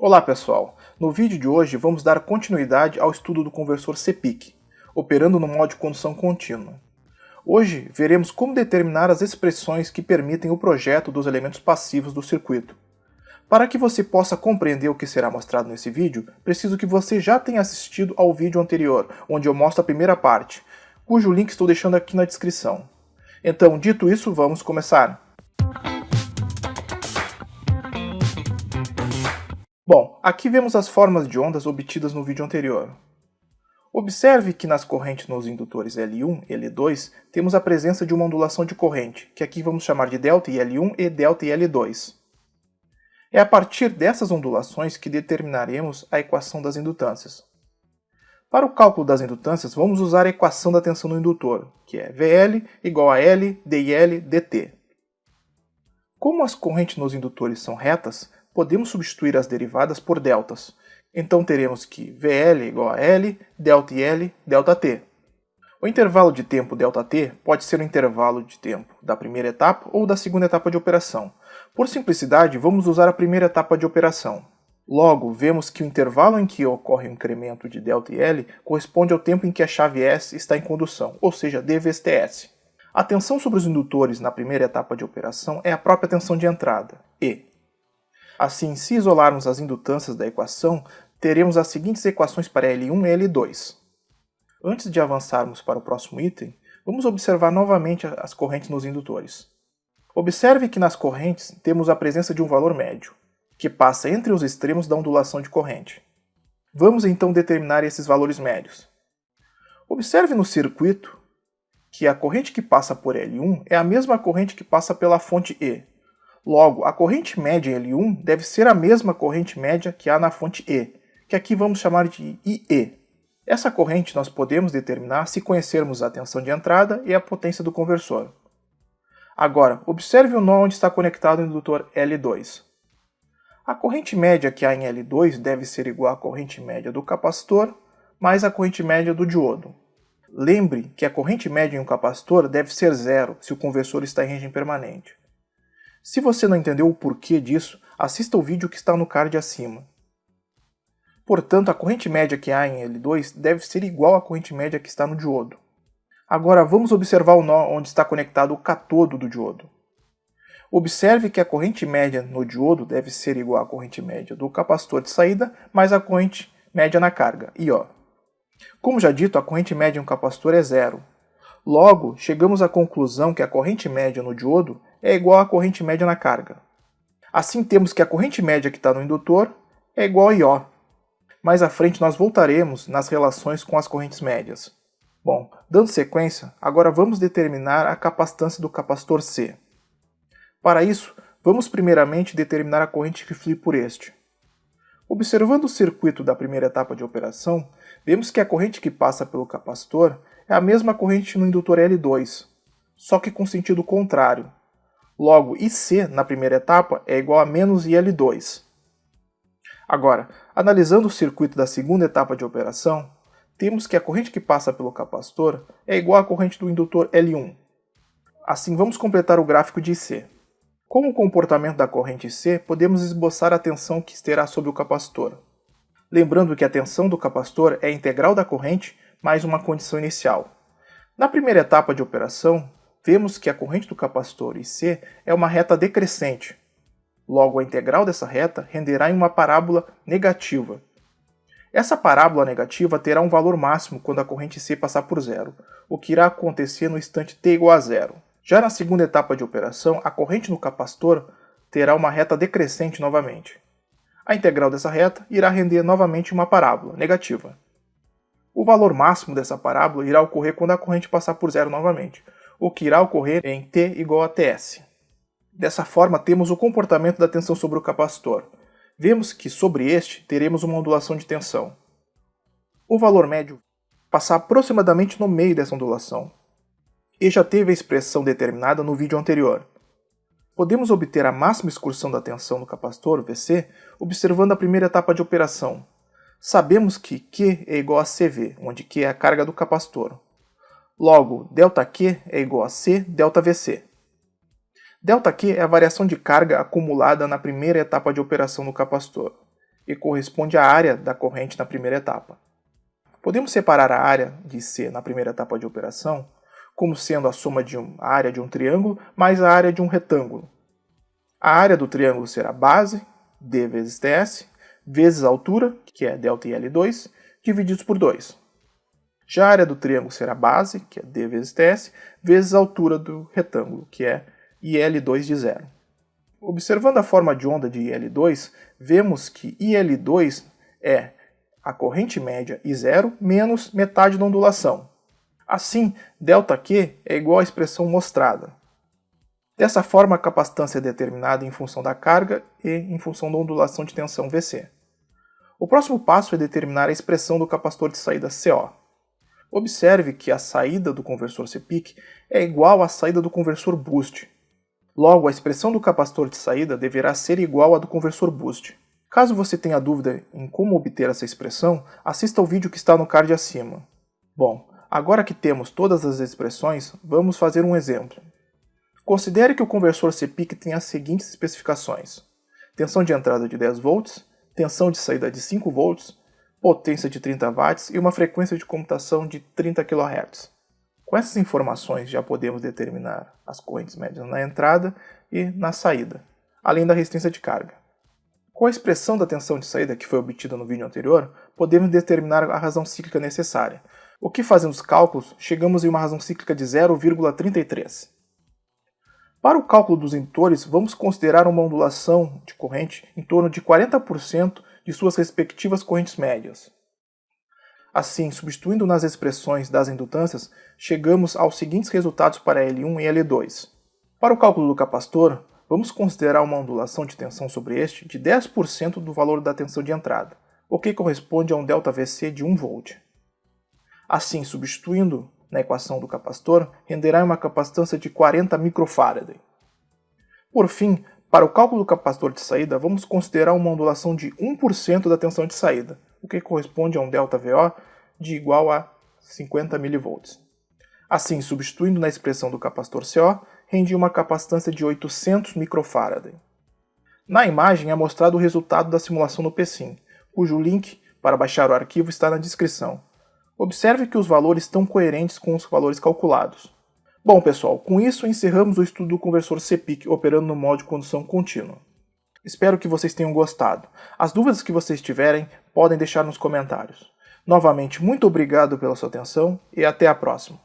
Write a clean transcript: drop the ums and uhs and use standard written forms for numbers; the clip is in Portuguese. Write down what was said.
Olá pessoal, no vídeo de hoje vamos dar continuidade ao estudo do conversor CPIC, operando no modo de condução contínua. Hoje veremos como determinar as expressões que permitem o projeto dos elementos passivos do circuito. Para que você possa compreender o que será mostrado nesse vídeo, preciso que você já tenha assistido ao vídeo anterior, onde eu mostro a primeira parte, cujo link estou deixando aqui na descrição. Então, dito isso, vamos começar. Bom, aqui vemos as formas de ondas obtidas no vídeo anterior. Observe que nas correntes nos indutores L1 e L2 temos a presença de uma ondulação de corrente, que aqui vamos chamar de ΔIL1 e ΔIL2. É a partir dessas ondulações que determinaremos a equação das indutâncias. Para o cálculo das indutâncias, vamos usar a equação da tensão no indutor, que é VL igual a L dIL dt. Como as correntes nos indutores são retas, podemos substituir as derivadas por deltas. Então teremos que VL igual a L, ΔIL, ΔT. O intervalo de tempo ΔT pode ser o intervalo de tempo da primeira etapa ou da segunda etapa de operação. Por simplicidade, vamos usar a primeira etapa de operação. Logo, vemos que o intervalo em que ocorre o incremento de ΔL corresponde ao tempo em que a chave S está em condução, ou seja, d vezes Ts. A tensão sobre os indutores na primeira etapa de operação é a própria tensão de entrada, E. Assim, se isolarmos as indutâncias da equação, teremos as seguintes equações para L1 e L2. Antes de avançarmos para o próximo item, vamos observar novamente as correntes nos indutores. Observe que nas correntes temos a presença de um valor médio, que passa entre os extremos da ondulação de corrente. Vamos então determinar esses valores médios. Observe no circuito que a corrente que passa por L1 é a mesma corrente que passa pela fonte E. Logo, a corrente média em L1 deve ser a mesma corrente média que há na fonte E, que aqui vamos chamar de IE. Essa corrente nós podemos determinar se conhecermos a tensão de entrada e a potência do conversor. Agora, observe o nó onde está conectado o indutor L2. A corrente média que há em L2 deve ser igual à corrente média do capacitor mais a corrente média do diodo. Lembre que a corrente média em um capacitor deve ser zero se o conversor está em regime permanente. Se você não entendeu o porquê disso, assista o vídeo que está no card acima. Portanto, a corrente média que há em L2 deve ser igual à corrente média que está no diodo. Agora vamos observar o nó onde está conectado o catodo do diodo. Observe que a corrente média no diodo deve ser igual à corrente média do capacitor de saída mais a corrente média na carga, IO. Como já dito, a corrente média em um capacitor é zero. Logo, chegamos à conclusão que a corrente média no diodo é igual à corrente média na carga. Assim temos que a corrente média que está no indutor é igual a IO. Mais à frente nós voltaremos nas relações com as correntes médias. Bom, dando sequência, agora vamos determinar a capacitância do capacitor C. Para isso, vamos primeiramente determinar a corrente que flui por este. Observando o circuito da primeira etapa de operação, vemos que a corrente que passa pelo capacitor é a mesma corrente no indutor L2, só que com sentido contrário. Logo, IC na primeira etapa é igual a menos IL2. Agora, analisando o circuito da segunda etapa de operação, temos que a corrente que passa pelo capacitor é igual à corrente do indutor L1. Assim, vamos completar o gráfico de IC. Com o comportamento da corrente C, podemos esboçar a tensão que terá sobre o capacitor. Lembrando que a tensão do capacitor é a integral da corrente mais uma condição inicial. Na primeira etapa de operação, vemos que a corrente do capacitor IC é uma reta decrescente. Logo, a integral dessa reta renderá em uma parábola negativa. Essa parábola negativa terá um valor máximo quando a corrente C passar por zero, o que irá acontecer no instante t igual a zero. Já na segunda etapa de operação, a corrente no capacitor terá uma reta decrescente novamente. A integral dessa reta irá render novamente uma parábola negativa. O valor máximo dessa parábola irá ocorrer quando a corrente passar por zero novamente, o que irá ocorrer em t igual a Ts. Dessa forma, temos o comportamento da tensão sobre o capacitor. Vemos que sobre este teremos uma ondulação de tensão. O valor médio passa aproximadamente no meio dessa ondulação, e já teve a expressão determinada no vídeo anterior. Podemos obter a máxima excursão da tensão no capacitor, Vc, observando a primeira etapa de operação. Sabemos que Q é igual a CV, onde Q é a carga do capacitor. Logo, ΔQ é igual a C ΔVC. ΔQ é a variação de carga acumulada na primeira etapa de operação no capacitor. e corresponde à área da corrente na primeira etapa. Podemos separar a área de C na primeira etapa de operação como sendo a soma de a área de um triângulo mais a área de um retângulo. A área do triângulo será base, D vezes TS, vezes a altura, que é ΔL2, divididos por 2. Já a área do triângulo será base, que é D vezes TS, vezes a altura do retângulo, que é IL2 de 0. Observando a forma de onda de IL2, vemos que IL2 é a corrente média I0 menos metade da ondulação. Assim, ΔQ é igual à expressão mostrada. Dessa forma, a capacitância é determinada em função da carga e em função da ondulação de tensão Vc. O próximo passo é determinar a expressão do capacitor de saída CO. Observe que a saída do conversor CPIC é igual à saída do conversor boost. Logo, a expressão do capacitor de saída deverá ser igual à do conversor boost. Caso você tenha dúvida em como obter essa expressão, assista ao vídeo que está no card acima. Bom, agora que temos todas as expressões, vamos fazer um exemplo. Considere que o conversor CPIC tem as seguintes especificações: tensão de entrada de 10 volts, tensão de saída de 5 volts, potência de 30 watts e uma frequência de comutação de 30 kHz. Com essas informações já podemos determinar as correntes médias na entrada e na saída, além da resistência de carga. Com a expressão da tensão de saída que foi obtida no vídeo anterior, podemos determinar a razão cíclica necessária. O que fazendo os cálculos, chegamos em uma razão cíclica de 0,33. Para o cálculo dos indutores, vamos considerar uma ondulação de corrente em torno de 40% de suas respectivas correntes médias. Assim, substituindo nas expressões das indutâncias, chegamos aos seguintes resultados para L1 e L2. Para o cálculo do capacitor, vamos considerar uma ondulação de tensão sobre este de 10% do valor da tensão de entrada, o que corresponde a um ΔVc de 1 V. Assim, substituindo na equação do capacitor, renderá uma capacitância de 40 microfarad. Por fim, para o cálculo do capacitor de saída, vamos considerar uma ondulação de 1% da tensão de saída, o que corresponde a um ΔVO de igual a 50 mV. Assim, substituindo na expressão do capacitor CO, rende uma capacitância de 800 microfarad. Na imagem é mostrado o resultado da simulação no PSIM, cujo link para baixar o arquivo está na descrição. Observe que os valores estão coerentes com os valores calculados. Bom pessoal, com isso encerramos o estudo do conversor CPIC operando no modo de condução contínua. Espero que vocês tenham gostado. As dúvidas que vocês tiverem, podem deixar nos comentários. Novamente, muito obrigado pela sua atenção e até a próxima.